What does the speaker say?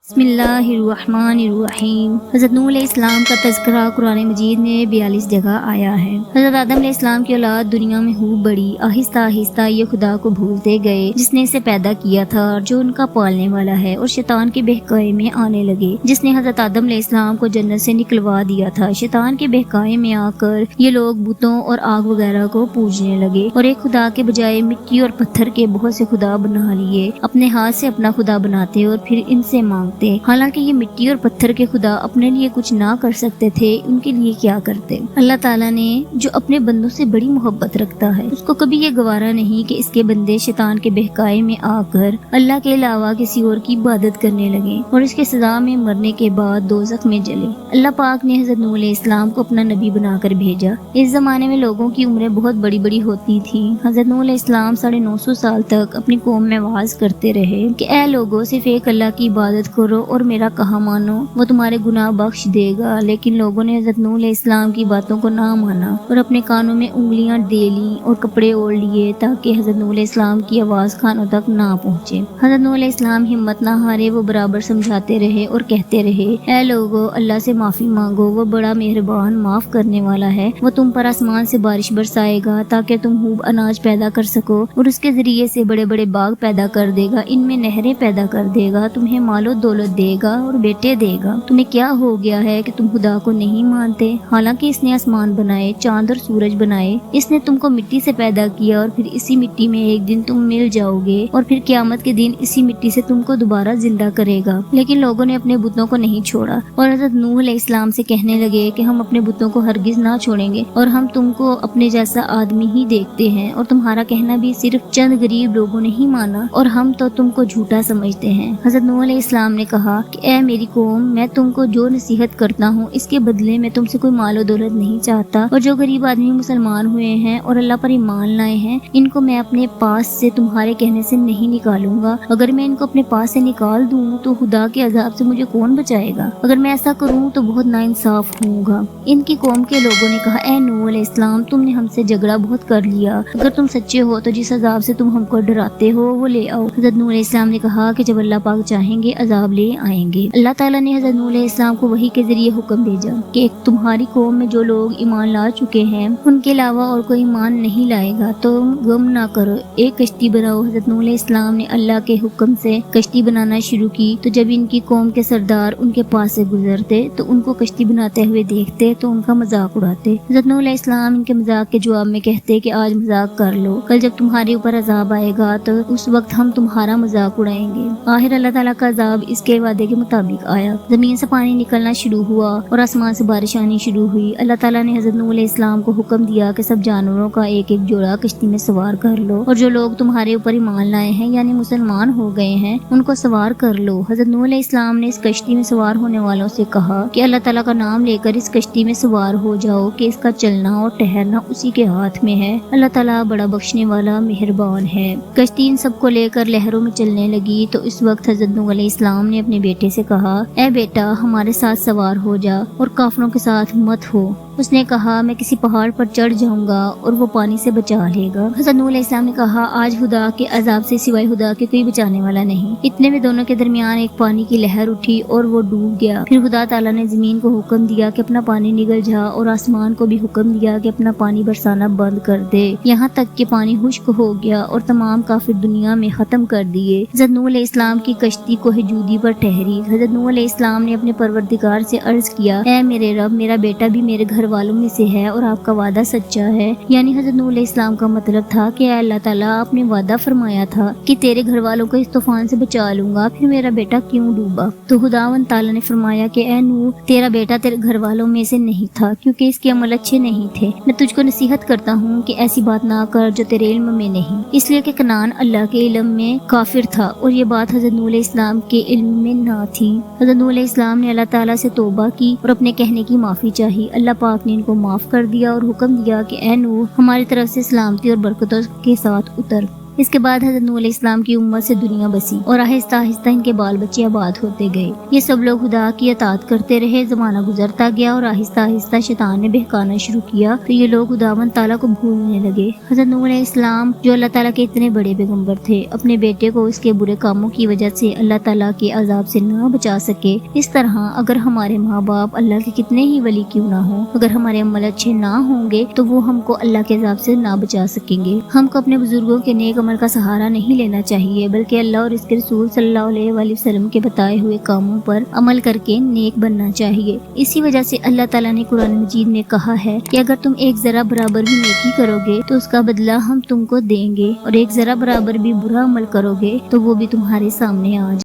بسم اللہ الرحمن الرحیم۔ حضرت نوح علیہ السلام کا تذکرہ قرآن مجید میں 42 جگہ آیا ہے۔ حضرت آدم علیہ السلام کی اولاد دنیا میں خوب بڑی، آہستہ آہستہ یہ خدا کو بھولتے گئے جس نے اسے پیدا کیا تھا اور جو ان کا پالنے والا ہے، اور شیطان کے بہکائے میں آنے لگے جس نے حضرت آدم علیہ السلام کو جنت سے نکلوا دیا تھا۔ شیطان کے بہکائے میں آ کر یہ لوگ بتوں اور آگ وغیرہ کو پوجنے لگے اور ایک خدا کے بجائے مٹی اور پتھر کے بہت سے خدا بنا لیے، اپنے ہاتھ سے اپنا خدا بناتے اور پھر ان سے مانگتے۔ حالانکہ یہ مٹی اور پتھر کے خدا اپنے لیے کچھ نہ کر سکتے تھے، ان کے لیے کیا کرتے؟ اللہ تعالیٰ نے جو اپنے بندوں سے بڑی محبت رکھتا ہے، اس کو کبھی یہ گوارا نہیں کہ اس کے بندے شیطان کے بہکائے میں آ کر اللہ کے علاوہ کسی اور کی عبادت کرنے لگے اور اس کے سزا میں مرنے کے بعد دوزخ میں جلے۔ اللہ پاک نے حضرت نوح علیہ السلام کو اپنا نبی بنا کر بھیجا۔ اس زمانے میں لوگوں کی عمریں بہت بڑی بڑی ہوتی تھی۔ حضرت نوح علیہ السلام 950 سال تک اپنی قوم میں واعظ کرتے رہے کہ اے لوگوں، صرف ایک اللہ کی عبادت کرو اور میرا کہا مانو، وہ تمہارے گناہ بخش دے گا۔ لیکن لوگوں نے حضرت نوح علیہ السلام کی باتوں کو نہ مانا اور اپنے کانوں میں انگلیاں دے لیں اور کپڑے اوڑھ لیے تاکہ حضرت نوح علیہ السلام کی آواز کانوں تک نہ پہنچے۔ حضرت نوح علیہ السلام ہمت نہ ہارے، وہ برابر سمجھاتے رہے اور کہتے رہے، اے لوگوں، اللہ سے معافی مانگو، وہ بڑا مہربان معاف کرنے والا ہے۔ وہ تم پر آسمان سے بارش برسائے گا تاکہ تم خوب اناج پیدا کر سکو اور اس کے ذریعے سے بڑے بڑے باغ پیدا کر دے گا، ان میں نہریں پیدا کر دے گا، تمہیں مال و دولت دے گا اور بیٹے دے گا۔ تمہیں کیا ہو گیا ہے کہ تم خدا کو نہیں مانتے؟ حالانکہ اس نے آسمان بنائے، چاند اور سورج بنائے، اس نے تم کو مٹی سے پیدا کیا اور پھر اسی مٹی میں ایک دن تم مل جاؤ گے اور پھر قیامت کے دن اسی مٹی سے تم کو دوبارہ زندہ کرے گا۔ لیکن لوگوں نے اپنے بتوں کو نہیں چھوڑا اور حضرت نوح علیہ السلام سے کہنے لگے کہ ہم اپنے بتوں کو ہرگز نہ چھوڑیں گے اور ہم تم کو اپنے جیسا آدمی ہی دیکھتے ہیں اور تمہارا کہنا بھی صرف چند غریب لوگوں نے ہی مانا اور ہم تو تم کو جھوٹا سمجھتے ہیں۔ حضرت نوح علیہ السلام نے کہا کہ اے میری قوم، میں تم کو جو نصیحت کرتا ہوں اس کے بدلے میں تم سے کوئی مال و دولت نہیں چاہتا، اور جو غریب آدمی مسلمان ہوئے ہیں اور اللہ پر ایمان لائے ہیں، ان کو میں اپنے پاس سے تمہارے کہنے سے نہیں نکالوں گا۔ اگر میں ان کو اپنے پاس سے نکال دوں تو خدا کے عذاب سے مجھے کون بچائے گا؟ اگر میں ایسا کروں تو بہت ناانصاف ہوں گا۔ ان کی قوم کے لوگوں نے کہا، اے نوح علیہ السلام، تم نے ہم سے جھگڑا بہت کر لیا، اگر تم سچے ہو تو جس عذاب سے تم ہم کو ڈراتے ہو وہ لے آؤ۔ حضرت نوح علیہ السلام نے کہا کہ جب اللہ پاک چاہیں گے عذاب لے آئیں گے۔ اللہ تعالیٰ نے حضرت نوح علیہ السلام کو وحی کے ذریعے حکم بھیجا کہ تمہاری قوم میں جو لوگ ایمان لا چکے ہیں ان کے علاوہ اور کوئی ایمان نہیں لائے گا، تم غم نہ کرو، ایک کشتی بناؤ۔ حضرت نوح علیہ السلام نے اللہ کے حکم سے کشتی بنانا شروع کی، تو جب ان کی قوم کے سردار ان کے پاس سے گزرتے تو ان کو کشتی بناتے ہوئے دیکھتے تو ان کا مذاق اڑاتے۔ حضرت نوح علیہ السلام ان کے مذاق کے جواب میں کہتے کہ آج مذاق کر لو، کل جب تمہارے اوپر عذاب آئے گا تو اس وقت ہم تمہارا مذاق اڑائیں گے۔ آخر اللہ تعالیٰ کا عذاب اس کے وعدے کے مطابق آیا، زمین سے پانی نکلنا شروع ہوا اور آسمان سے بارش آنی شروع ہوئی۔ اللہ تعالیٰ نے حضرت نوح علیہ السلام کو حکم دیا کہ سب جانوروں کا ایک ایک جوڑا کشتی میں سوار کر لو، اور جو لوگ تمہارے اوپر ایمان لائے ہیں یعنی مسلمان ہو گئے ہیں ان کو سوار کر لو۔ حضرت نوح علیہ السلام نے اس کشتی میں سوار ہونے والوں سے کہا کہ اللہ تعالیٰ کا نام لے کر اس کشتی میں سوار ہو جاؤ کہ اس کا چلنا اور ٹھہرنا اسی کے ہاتھ میں ہے، اللہ تعالیٰ بڑا بخشنے والا مہربان ہے۔ کشتی ان سب کو لے کر لہروں میں چلنے لگی تو اس وقت حضرت نوح علیہ السلام نے اپنے بیٹے سے کہا، اے بیٹا، ہمارے ساتھ سوار ہو جا اور کافروں کے ساتھ مت ہو۔ اس نے کہا، میں کسی پہاڑ پر چڑھ جاؤں گا اور وہ پانی سے بچا لے گا۔ حضرت نوح علیہ السلام نے کہا، آج خدا کے عذاب سے سوائے خدا کے کوئی بچانے والا نہیں۔ اتنے میں دونوں کے درمیان ایک پانی کی لہر اٹھی اور وہ ڈوب گیا۔ پھر خدا تعالیٰ نے زمین کو حکم دیا کہ اپنا پانی نگل جا اور آسمان کو بھی حکم دیا کہ اپنا پانی برسانا بند کر دے، یہاں تک کہ پانی خشک ہو گیا اور تمام کافر دنیا میں ختم کر دیے۔ حضرت نوح علیہ السلام کی کشتی کوہ جودی پر ٹھہری۔ حضرت نوح علیہ السلام نے اپنے پروردگار سے عرض کیا، اے میرے رب، میرا بیٹا بھی میرے گھر والوں میں سے ہے اور آپ کا وعدہ سچا ہے۔ یعنی حضرت نوح علیہ السلام کا مطلب تھا کہ اے اللہ تعالیٰ، آپ نے وعدہ فرمایا تھا کہ تیرے گھر والوں کو اس طوفان سے بچا لوں گا، پھر میرا بیٹا کیوں ڈوبا؟ تو خداوند تعالیٰ نے فرمایا کہ اے نوح، تیرا بیٹا تیرے گھر والوں میں سے نہیں تھا کیونکہ اس کے عمل اچھے نہیں تھے۔ میں تجھ کو نصیحت کرتا ہوں کہ ایسی بات نہ کر جو تیرے علم میں نہیں، اس لیے کہ کنعان اللہ کے علم میں کافر تھا اور یہ بات حضرت نوح علیہ السلام کے علم میں نہ تھی۔ حضرت نوح علیہ السلام نے اللہ تعالیٰ سے توبہ کی اور اپنے کہنے کی معافی چاہی۔ اللہ پاک نے ان کو معاف کر دیا اور حکم دیا کہ اے نوح، ہماری طرف سے سلامتی اور برکتوں کے ساتھ اتر۔ اس کے بعد حضرت نوح علیہ السلام کی امت سے دنیا بسی اور آہستہ آہستہ ان کے بال بچے آباد ہوتے گئے۔ یہ سب لوگ خدا کی اطاعت کرتے رہے، زمانہ گزرتا گیا اور آہستہ آہستہ شیطان نے بہکانا شروع کیا تو یہ لوگ خداوند تعالیٰ کو بھولنے لگے۔ حضرت نوح علیہ السلام جو اللہ تعالیٰ کے اتنے بڑے پیغمبر تھے، اپنے بیٹے کو اس کے برے کاموں کی وجہ سے اللہ تعالیٰ کے عذاب سے نہ بچا سکے۔ اس طرح اگر ہمارے ماں باپ اللہ کے کتنے ہی ولی کیوں نہ ہوں، اگر ہمارے عمل اچھے نہ ہوں گے تو وہ ہم کو اللہ کے عذاب سے نہ بچا سکیں گے۔ ہم کو اپنے بزرگوں کے نیک عمل کا سہارا نہیں لینا چاہیے، بلکہ اللہ اور اس کے رسول صلی اللہ علیہ وآلہ وسلم کے بتائے ہوئے کاموں پر عمل کر کے نیک بننا چاہیے۔ اسی وجہ سے اللہ تعالیٰ نے قرآن مجید میں کہا ہے کہ اگر تم ایک ذرا برابر بھی نیکی کرو گے تو اس کا بدلہ ہم تم کو دیں گے، اور ایک ذرا برابر بھی برا عمل کرو گے تو وہ بھی تمہارے سامنے آ